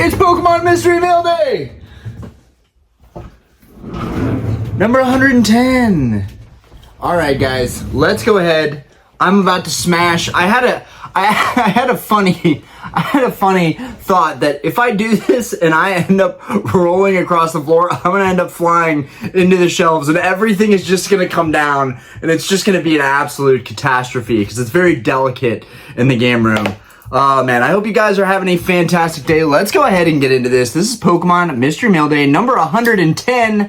It's Pokemon Mystery Mail Day! Number 110. Alright guys, let's go ahead. I'm about to smash. I had a funny thought that if I do this and I end up rolling across the floor, I'm gonna end up flying into the shelves and everything is just gonna come down and it's just gonna be an absolute catastrophe because it's very delicate in the game room. Oh man, I hope you guys are having a fantastic day. Let's go ahead and get into this. This is Pokemon Mystery Mail Day number 110.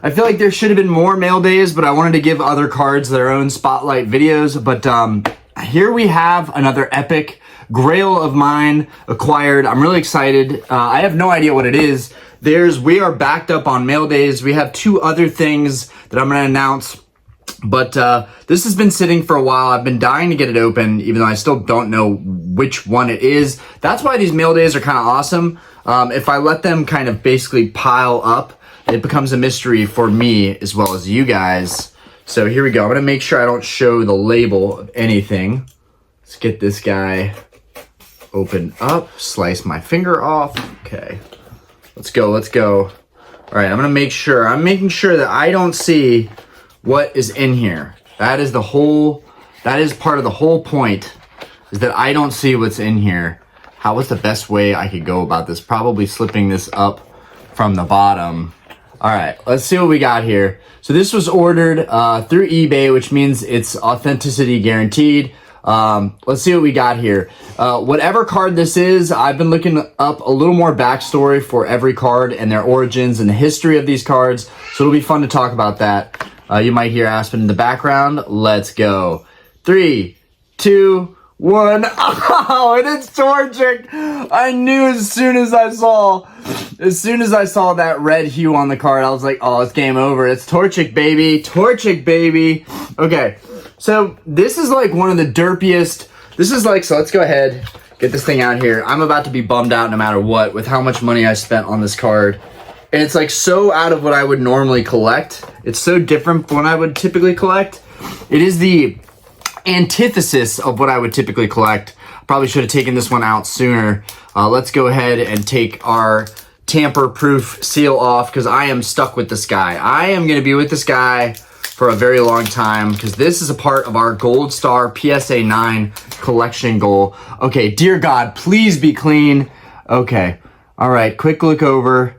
I feel like there should have been more mail days, but I wanted to give other cards their own spotlight videos. But here we have another epic grail of mine acquired. I'm really excited. I have no idea what it is. We are backed up on mail days. We have two other things that I'm going to announce. But this has been sitting for a while. I've been dying to get it open, even though I still don't know which one it is. That's why these mail days are kind of awesome. If I let them kind of basically pile up, it becomes a mystery for me as well as you guys. So here we go. I'm going to make sure I don't show the label of anything. Let's get this guy open up. Slice my finger off. Okay. Let's go. Let's go. All right. I'm going to make sure. I'm making sure that I don't see what is in here. That is part of the whole point, is that I don't see what's in here. What's the best way I could go about this? Probably slipping this up from the bottom. All right, let's see what we got here. So this was ordered through eBay, which means it's authenticity guaranteed. Let's see what we got here. Whatever card this is, I've been looking up a little more backstory for every card and their origins and the history of these cards. So it'll be fun to talk about that. You might hear Aspen in the background. Let's go. 3, 2, 1. Oh, and it's Torchic. I knew as soon as I saw that red hue on the card, I was like, oh, it's game over. It's Torchic, baby. Torchic, baby. Okay, so this is like one of the derpiest. So let's go ahead, get this thing out here. I'm about to be bummed out no matter what with how much money I spent on this card. And it's like so out of what I would normally collect. It's so different from what I would typically collect. It is the antithesis of what I would typically collect. Probably should have taken this one out sooner. Let's go ahead and take our tamper-proof seal off because I am stuck with this guy. I am going to be with this guy for a very long time because this is a part of our Gold Star PSA 9 collection goal. Okay, dear God, please be clean. Okay, all right, quick look over.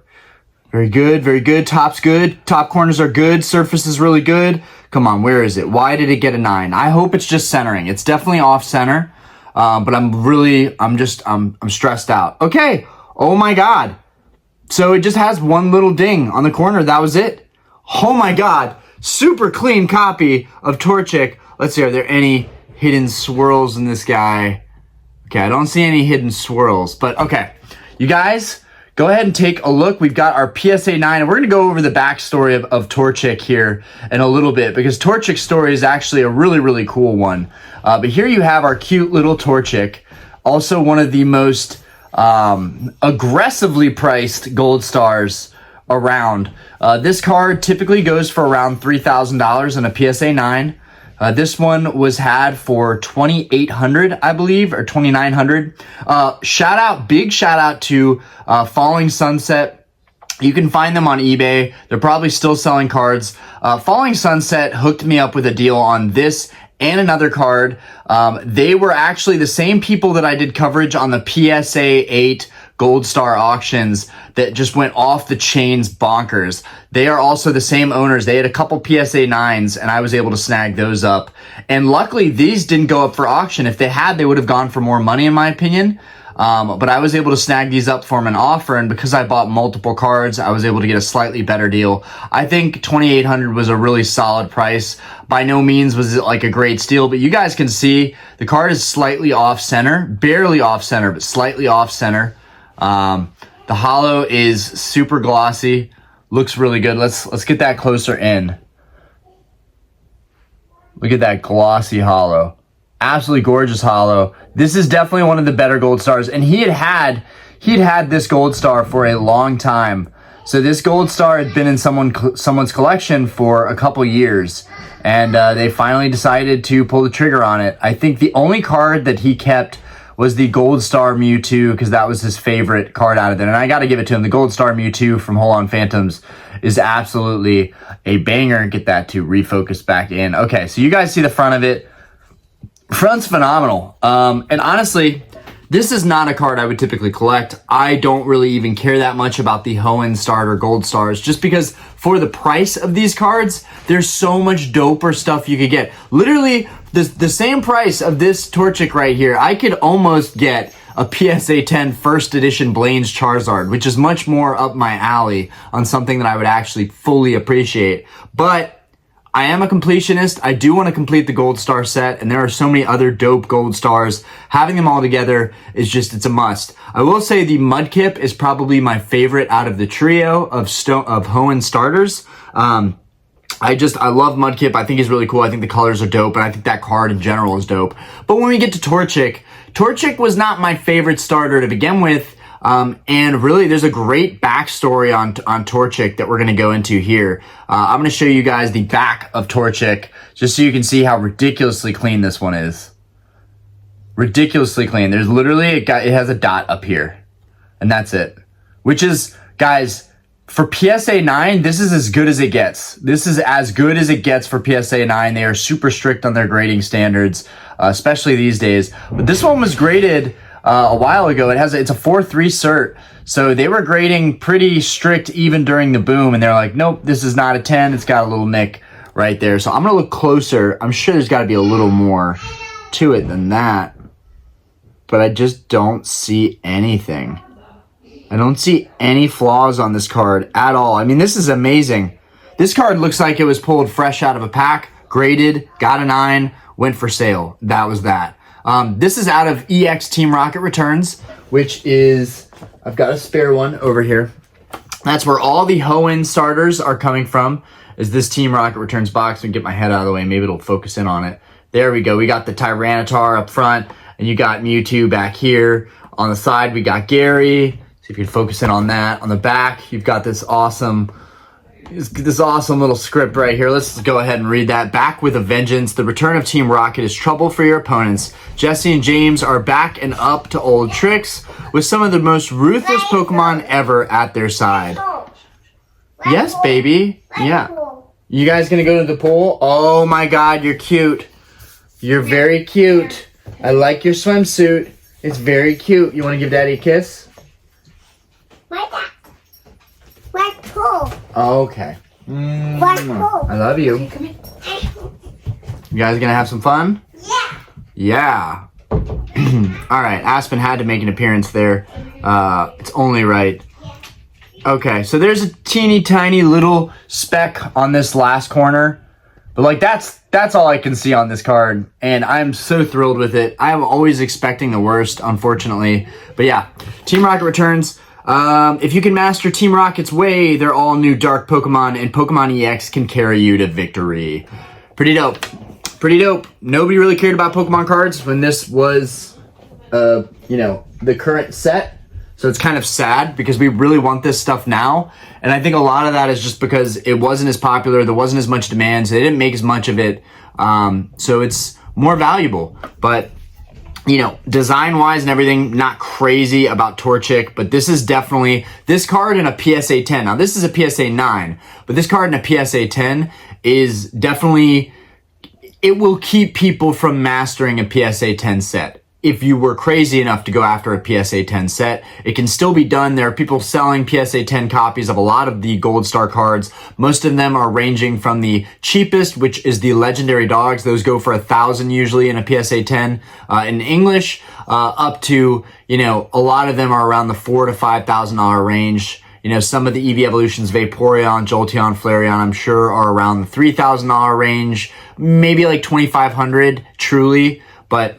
Very good, very good. Top's good. Top corners are good. Surface is really good. Come on, where is it? Why did it get a 9? I hope it's just centering. It's definitely off center, but I'm stressed out. Okay, oh my God. So it just has one little ding on the corner. That was it. Oh my God, super clean copy of Torchic. Let's see, are there any hidden swirls in this guy? Okay, I don't see any hidden swirls, but okay. You guys, go ahead and take a look. We've got our PSA 9, and we're going to go over the backstory of Torchic here in a little bit, because Torchic's story is actually a really, really cool one. But here you have our cute little Torchic, also one of the most aggressively priced gold stars around. This card typically goes for around $3,000 in a PSA 9. This one was had for $2,800, I believe, or $2,900. Big shout out to Falling Sunset. You can find them on eBay. They're probably still selling cards. Falling Sunset hooked me up with a deal on this and another card. They were actually the same people that I did coverage on the PSA 8 Gold Star auctions that just went off the chains bonkers. They are also the same owners. They had a couple PSA 9s and I was able to snag those up. And luckily these didn't go up for auction. If they had, they would have gone for more money in my opinion. But I was able to snag these up for an offer, and because I bought multiple cards, I was able to get a slightly better deal. I think $2,800 was a really solid price. By no means was it like a great steal, but you guys can see the card is slightly off center, barely off center, but slightly off center. The holo is super glossy, looks really good. Let's get that closer in. Look at that glossy holo. Absolutely gorgeous holo. This is definitely one of the better gold stars, and he'd had this gold star for a long time. So this gold star had been in someone's collection for a couple years, and they finally decided to pull the trigger on it. I think the only card that he kept was the Gold Star Mewtwo, because that was his favorite card out of it. And I got to give it to him. The Gold Star Mewtwo from Hold On Phantoms is absolutely a banger. Get that to refocus back in. Okay, so you guys see the front of it. Front's phenomenal. And honestly, this is not a card I would typically collect. I don't really even care that much about the Hoenn Starter Gold Stars, just because for the price of these cards, there's so much doper stuff you could get. Literally, the same price of this Torchic right here, I could almost get a PSA 10 first edition Blaine's Charizard, which is much more up my alley on something that I would actually fully appreciate. But I am a completionist. I do want to complete the Gold Star set, and there are so many other dope Gold Stars. Having them all together is just, it's a must. I will say the Mudkip is probably my favorite out of the trio of Hoenn starters. I love Mudkip. I think he's really cool. I think the colors are dope, and I think that card in general is dope. But when we get to Torchic, Torchic was not my favorite starter to begin with. And really, there's a great backstory on Torchic that we're going to go into here. I'm going to show you guys the back of Torchic, just so you can see how ridiculously clean this one is. Ridiculously clean. There's literally, it has a dot up here, and that's it. Which is, guys, for PSA 9, this is as good as it gets. This is as good as it gets for PSA 9. They are super strict on their grading standards, especially these days. But this one was graded a while ago. It's a 4.3 cert, so they were grading pretty strict even during the boom, and they're like, nope, this is not a 10. It's got a little nick right there. So I'm gonna look closer. I'm sure there's got to be a little more to it than that, but I just don't see anything. I don't see any flaws on this card at all. I mean, this is amazing. This card looks like it was pulled fresh out of a pack, graded, got a 9, went for sale. That was that. This is out of EX Team Rocket Returns, which is, I've got a spare one over here. That's where all the Hoenn starters are coming from, is this Team Rocket Returns box. And get my head out of the way, maybe it'll focus in on it. There we go. We got the Tyranitar up front, and you got Mewtwo back here. On the side, we got Gary. See if you can focus in on that. On the back, you've got this awesome little script right here. Let's go ahead and read that. Back with a vengeance. The return of Team Rocket is trouble for your opponents. Jesse and James are back and up to old tricks with some of the most ruthless Pokemon ever at their side. Yes, baby. Yeah. You guys gonna go to the pool? Oh my God, you're cute. You're very cute. I like your swimsuit. It's very cute. You want to give Daddy a kiss? Okay. I love you. Okay, come in. You guys gonna have some fun? Yeah. All right, Aspen had to make an appearance there. It's only right. Okay, so there's a teeny tiny little speck on this last corner, but like that's all I can see on this card, and I'm so thrilled with it. I am always expecting the worst, unfortunately, but yeah, Team Rocket returns. If you can master Team Rocket's way, they're all new dark Pokemon, and Pokemon EX can carry you to victory. Pretty dope. Pretty dope. Nobody really cared about Pokemon cards when this was, the current set. So it's kind of sad because we really want this stuff now. And I think a lot of that is just because it wasn't as popular. There wasn't as much demand. So they didn't make as much of it. So it's more valuable. But, design-wise and everything, not crazy about Torchic. But this is definitely, this card in a PSA 10. Now, this is a PSA 9. But this card in a PSA 10 is definitely, it will keep people from mastering a PSA 10 set. If you were crazy enough to go after a PSA 10 set, it can still be done. There are people selling PSA 10 copies of a lot of the Gold Star cards. Most of them are ranging from the cheapest, which is the Legendary Dogs. Those go for $1,000 usually in a PSA 10 in English, up to, a lot of them are around the $4,000 to $5,000 range. Some of the EV Evolutions, Vaporeon, Jolteon, Flareon, I'm sure are around the $3,000 range, maybe like $2,500 truly. But,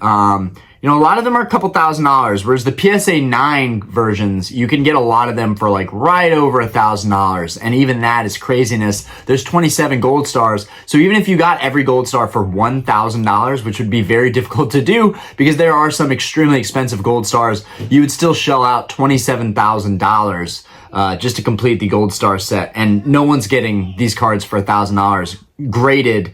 a lot of them are a couple $1,000s, whereas the PSA 9 versions, you can get a lot of them for like right over $1,000. And even that is craziness. There's 27 Gold Stars. So even if you got every Gold Star for $1,000, which would be very difficult to do because there are some extremely expensive Gold Stars, you would still shell out $27,000 just to complete the Gold Star set. And no one's getting these cards for $1,000 graded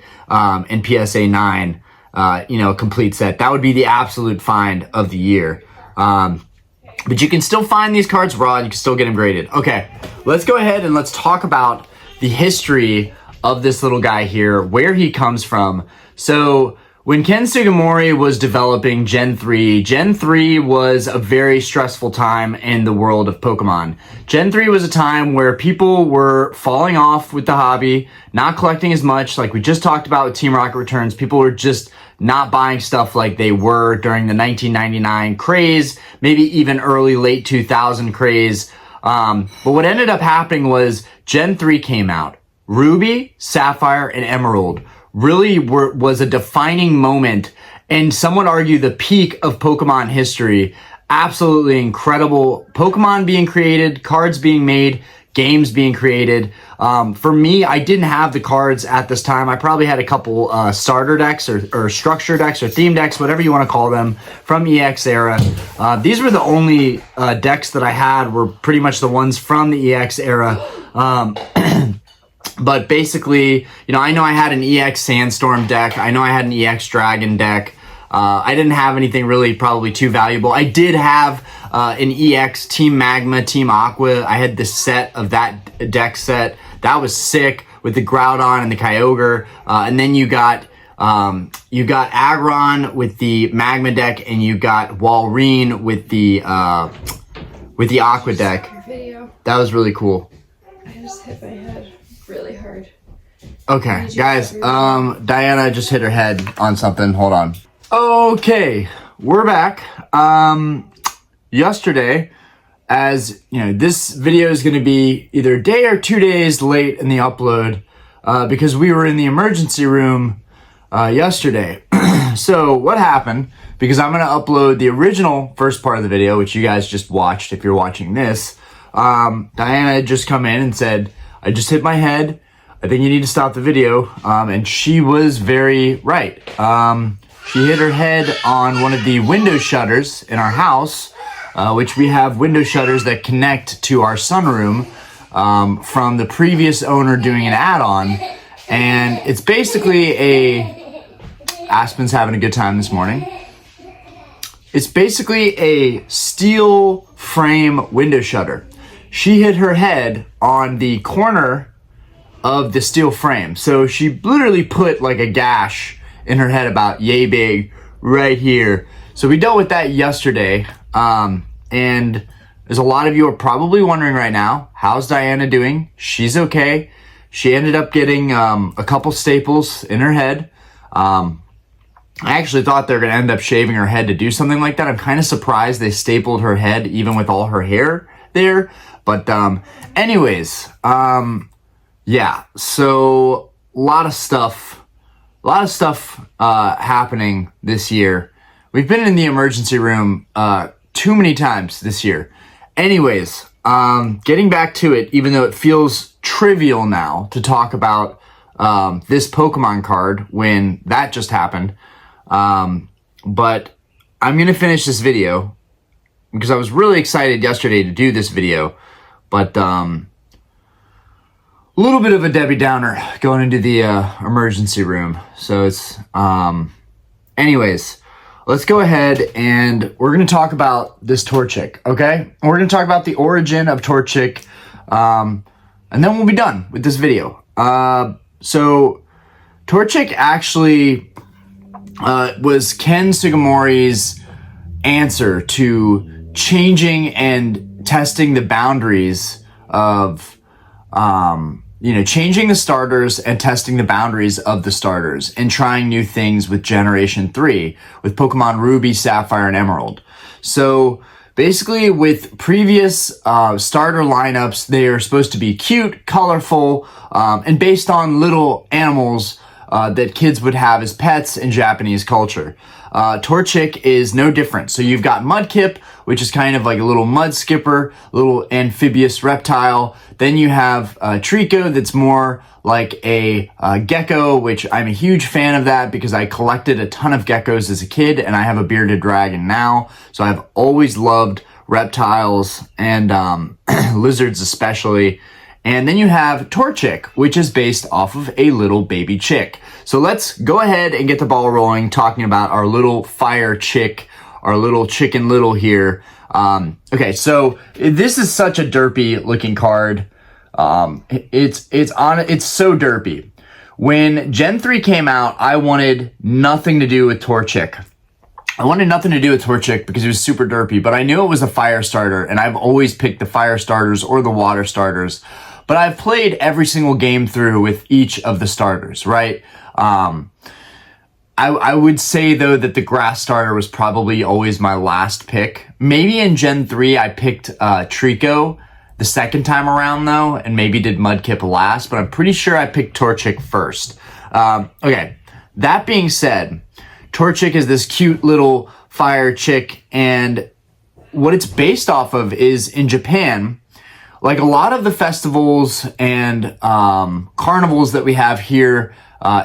in PSA 9. a complete set. That would be the absolute find of the year. But you can still find these cards raw and you can still get them graded. Okay, let's go ahead and let's talk about the history of this little guy here, where he comes from. So when Ken Sugimori was developing Gen 3, Gen 3 was a very stressful time in the world of Pokemon. Gen 3 was a time where people were falling off with the hobby, not collecting as much, like we just talked about with Team Rocket Returns. People were just not buying stuff like they were during the 1999 craze, maybe even early, late 2000 craze. But what ended up happening was Gen 3 came out. Ruby, Sapphire, and Emerald really was a defining moment, and some would argue the peak of Pokemon history. Absolutely incredible Pokemon being created, cards being made, games being created. For me, I didn't have the cards at this time. I probably had a couple starter decks or structure decks or theme decks, whatever you want to call them, from EX era. These were the only decks that I had, were pretty much the ones from the EX era. But basically, I know I had an EX Sandstorm deck. I know I had an EX Dragon deck. I didn't have anything really probably too valuable. I did have an EX Team Magma, Team Aqua. I had the set of that deck set. That was sick with the Groudon and the Kyogre. And then you got Aggron with the Magma deck, and you got Walrein with the Aqua deck. That was really cool. I just hit my head really hard. Okay, guys, Dyanna just hit her head on something. Hold on. Okay, we're back. Yesterday, as you know, this video is going to be either a day or 2 days late in the upload because we were in the emergency room yesterday. So what happened, because I'm going to upload the original first part of the video, which you guys just watched if you're watching this, Dyanna had just come in and said, I just hit my head. I think you need to stop the video. And she was very right. She hit her head on one of the window shutters in our house, which we have window shutters that connect to our sunroom from the previous owner doing an add-on. And it's basically Aspen's having a good time this morning. It's basically a steel frame window shutter. She hit her head on the corner of the steel frame. So she literally put like a gash in her head about yay big right here. So we dealt with that yesterday. And there's a lot of you are probably wondering right now, how's Dyanna doing? She's okay. She ended up getting a couple staples in her head. I actually thought they were going to end up shaving her head to do something like that. I'm kind of surprised they stapled her head even with all her hair there. But anyways, yeah, so a lot of stuff happening this year. We've been in the emergency room too many times this year. Anyways, getting back to it, even though it feels trivial now to talk about this Pokemon card when that just happened. But I'm going to finish this video because I was really excited yesterday to do this video. But a little bit of a Debbie Downer going into the emergency room. So it's, anyways, let's go ahead and we're going to talk about this Torchic, okay? And we're going to talk about the origin of Torchic, and then we'll be done with this video. So Torchic actually was Ken Sugimori's answer to changing and testing the boundaries of, changing the starters and testing the boundaries of the starters and trying new things with Generation 3 with Pokemon Ruby, Sapphire, and Emerald. So basically with previous starter lineups, they are supposed to be cute, colorful, and based on little animals that kids would have as pets in Japanese culture. Torchic is no different. So you've got Mudkip, which is kind of like a little mud skipper, little amphibious reptile. Then you have Trico, that's more like a gecko, which I'm a huge fan of that because I collected a ton of geckos as a kid and I have a bearded dragon now. So I've always loved reptiles and lizards especially. And then you have Torchic, which is based off of a little baby chick. So let's go ahead and get the ball rolling talking about our little fire chick, our little Chicken Little here. Okay, so this is such a derpy looking card. It's so derpy. When Gen 3 came out, I wanted nothing to do with Torchic. I wanted nothing to do with Torchic because it was super derpy, but I knew it was a fire starter, and I've always picked the fire starters or the water starters. But I've played every single game through with each of the starters, right? I would say, though, that the grass starter was probably always my last pick. Maybe in Gen 3, I picked Trico the second time around, though, and maybe did Mudkip last, but I'm pretty sure I picked Torchic first. Okay, that being said, Torchic is this cute little fire chick, and what it's based off of is in Japan, like a lot of the festivals and carnivals that we have here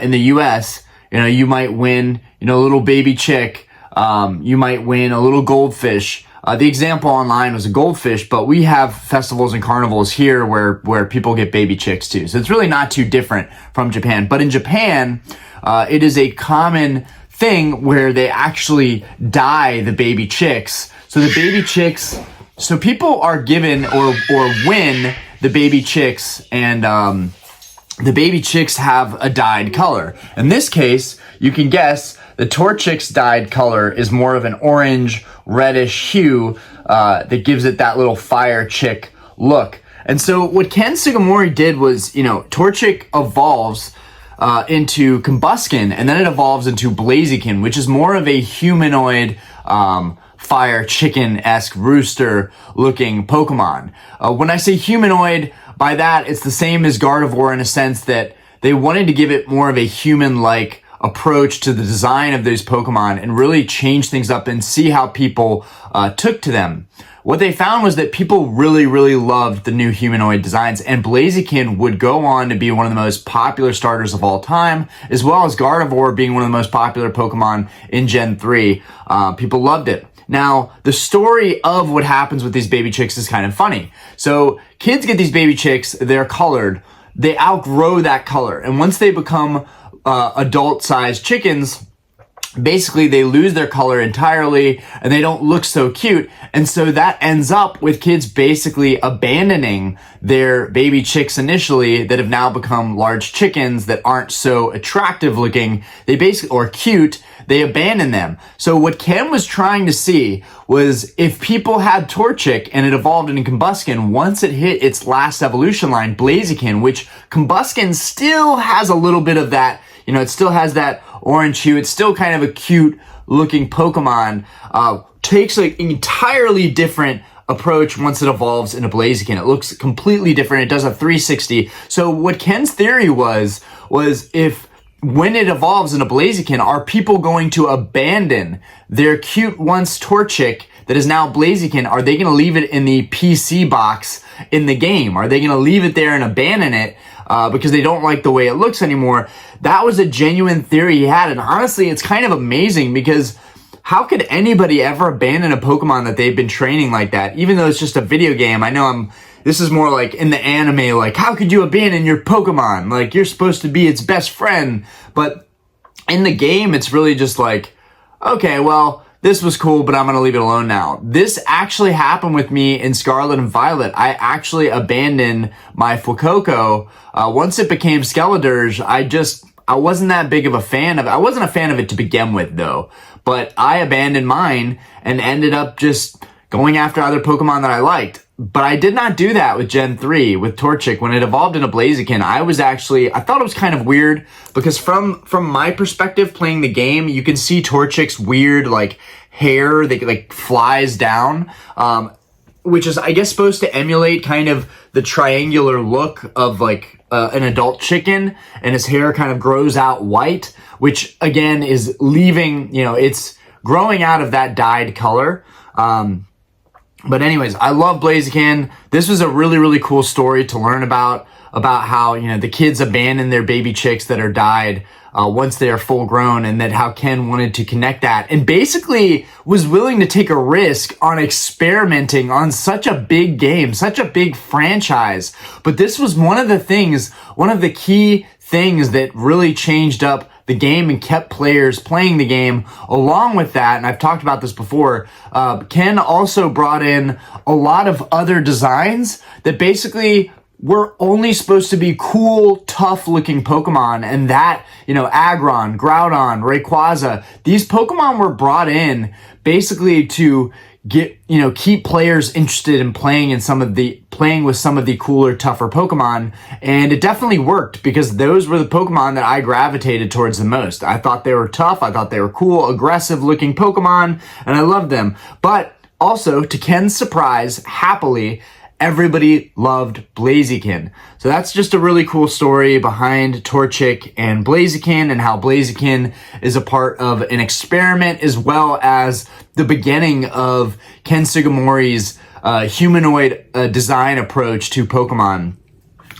in the US, you might win, a little baby chick, you might win a little goldfish. The example online was a goldfish, but we have festivals and carnivals here where people get baby chicks too. So it's really not too different from Japan. But in Japan, it is a common thing where they actually dye the baby chicks. So the baby chicks, so people are given or win the baby chicks, and the baby chicks have a dyed color. In this case, you can guess the Torchic's dyed color is more of an orange, reddish hue that gives it that little fire chick look. And so what Ken Sugimori did was, Torchic evolves into Combuskin, and then it evolves into Blaziken, which is more of a humanoid fire chicken-esque rooster-looking Pokemon. When I say humanoid, by that, it's the same as Gardevoir in a sense that they wanted to give it more of a human-like approach to the design of those Pokemon and really change things up and see how people took to them. What they found was that people really, really loved the new humanoid designs, and Blaziken would go on to be one of the most popular starters of all time, as well as Gardevoir being one of the most popular Pokemon in Gen 3. People loved it. Now, the story of what happens with these baby chicks is kind of funny. So kids get these baby chicks, they're colored, they outgrow that color, and once they become adult-sized chickens, basically they lose their color entirely and they don't look so cute. And so that ends up with kids basically abandoning their baby chicks initially that have now become large chickens that aren't so attractive looking. They basically, or cute, they abandon them. So what Ken was trying to see was if people had Torchic and it evolved into Combuskin, once it hit its last evolution line, Blaziken, which Combuskin still has a little bit of that, it still has that orange hue. It's still kind of a cute looking Pokemon. Takes an entirely different approach once it evolves into Blaziken. It looks completely different. It does a 360. So what Ken's theory was if when it evolves into Blaziken, are people going to abandon their cute once Torchic that is now Blaziken? Are they going to leave it in the PC box in the game? Are they going to leave it there and abandon it because they don't like the way it looks anymore? That was a genuine theory he had. And honestly, it's kind of amazing because how could anybody ever abandon a Pokemon that they've been training like that? Even though it's just a video game. I know this is more like in the anime, like how could you abandon your Pokemon? Like you're supposed to be its best friend. But in the game, it's really just like, okay, well, this was cool, but I'm going to leave it alone now. This actually happened with me in Scarlet and Violet. I actually abandoned my Fuecoco. Once it became Skeledirge, I wasn't that big of a fan of it. I wasn't a fan of it to begin with, though. But I abandoned mine and ended up just going after other Pokemon that I liked. But I did not do that with Gen 3, with Torchic. When it evolved into Blaziken, I thought it was kind of weird because from my perspective playing the game, you can see Torchic's weird, like, hair that, like, flies down, which is, I guess, supposed to emulate kind of the triangular look of, like, an adult chicken, and his hair kind of grows out white, which, again, is leaving, it's growing out of that dyed color. But anyways, I love Blaziken. This was a really, really cool story to learn about how, you know, the kids abandon their baby chicks that are died once they are full grown, and that how Ken wanted to connect that and basically was willing to take a risk on experimenting on such a big game, such a big franchise. But this was one of the key things that really changed up the game and kept players playing the game. Along with that, and I've talked about this before, Ken also brought in a lot of other designs that basically were only supposed to be cool, tough-looking Pokemon, and that, you know, Aggron, Groudon, Rayquaza, these Pokemon were brought in basically to keep players interested in playing with some of the cooler, tougher Pokemon. And it definitely worked, because those were the Pokemon that I gravitated towards the most. I thought they were tough, I thought they were cool, aggressive looking Pokemon, and I loved them. But also, to Ken's surprise, happily, everybody loved Blaziken. So that's just a really cool story behind Torchic and Blaziken, and how Blaziken is a part of an experiment, as well as the beginning of Ken Sugimori's humanoid design approach to Pokemon.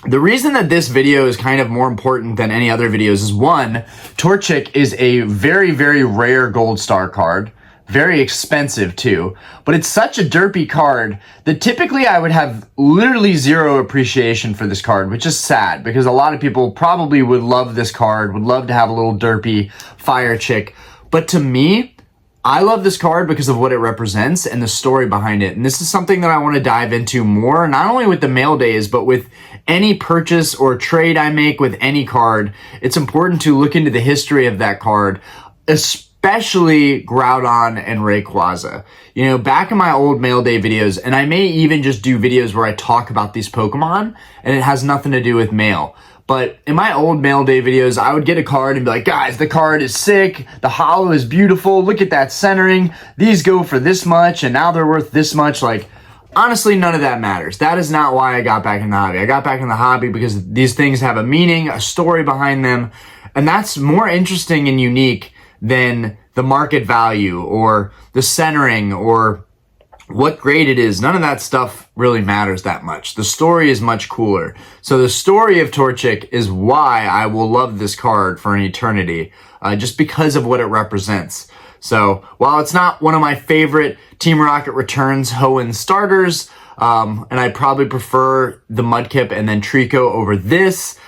The reason that this video is kind of more important than any other videos is, one, Torchic is a very, very rare Gold Star card. Very expensive too, but it's such a derpy card that typically I would have literally zero appreciation for this card, which is sad, because a lot of people probably would love this card, would love to have a little derpy fire chick. But to me, I love this card because of what it represents and the story behind it. And this is something that I want to dive into more, not only with the mail days, but with any purchase or trade I make with any card. It's important to look into the history of that card, especially Groudon and Rayquaza. You know, back in my old mail day videos, and I may even just do videos where I talk about these Pokemon, and it has nothing to do with mail. But in my old mail day videos, I would get a card and be like, guys, the card is sick, the holo is beautiful, look at that centering, these go for this much, and now they're worth this much. Like, honestly, none of that matters. That is not why I got back in the hobby. I got back in the hobby because these things have a meaning, a story behind them, and that's more interesting and unique than the market value or the centering or what grade it is. None of that stuff really matters that much. The story is much cooler. So the story of Torchic is why I will love this card for an eternity, just because of what it represents. So while it's not one of my favorite Team Rocket Returns Hoenn starters, and I probably prefer the Mudkip and then Trico over this,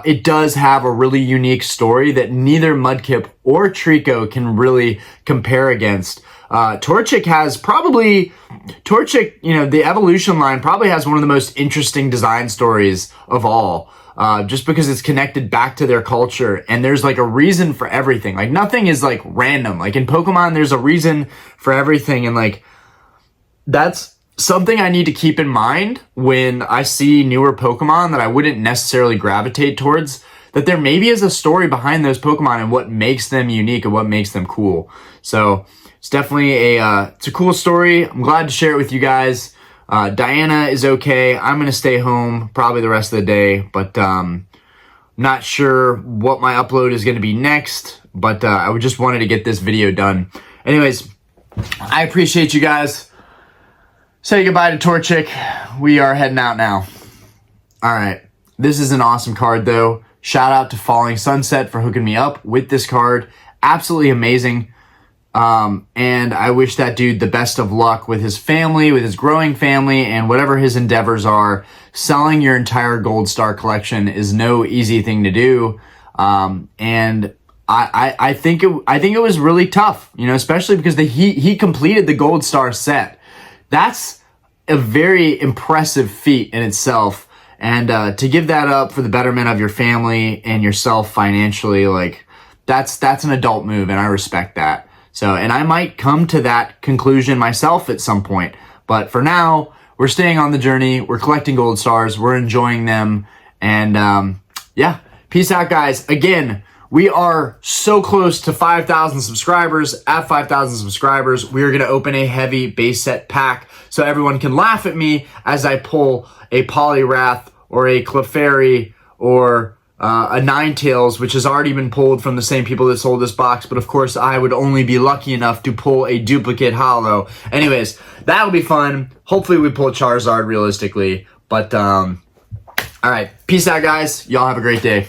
it does have a really unique story that neither Mudkip or Trico can really compare against. Torchic, you know, the evolution line probably has one of the most interesting design stories of all. Just because it's connected back to their culture, and there's like a reason for everything. Like, nothing is like random. Like in Pokemon, there's a reason for everything, and like that's something I need to keep in mind when I see newer Pokemon that I wouldn't necessarily gravitate towards, that there maybe is a story behind those Pokemon and what makes them unique and what makes them cool. So it's definitely it's a cool story. I'm glad to share it with you guys. Dyanna is okay. I'm going to stay home probably the rest of the day, but not sure what my upload is going to be next, but I just wanted to get this video done. Anyways, I appreciate you guys. Say goodbye to Torchic. We are heading out now. All right. This is an awesome card, though. Shout out to Falling Sunset for hooking me up with this card. Absolutely amazing. And I wish that dude the best of luck with his family, with his growing family, and whatever his endeavors are. Selling your entire Gold Star collection is no easy thing to do. And I think it was really tough, you know, especially because he completed the Gold Star set. That's a very impressive feat in itself. And to give that up for the betterment of your family and yourself financially, like that's an adult move, and I respect that. So, and I might come to that conclusion myself at some point. But for now, we're staying on the journey. We're collecting Gold Stars. We're enjoying them. And yeah, peace out, guys. Again, we are so close to 5,000 subscribers. At 5,000 subscribers, we are going to open a heavy base set pack so everyone can laugh at me as I pull a Poliwrath or a Clefairy or a Ninetales, which has already been pulled from the same people that sold this box, but of course I would only be lucky enough to pull a duplicate holo. Anyways, that'll be fun. Hopefully we pull Charizard realistically, but alright, peace out guys, y'all have a great day.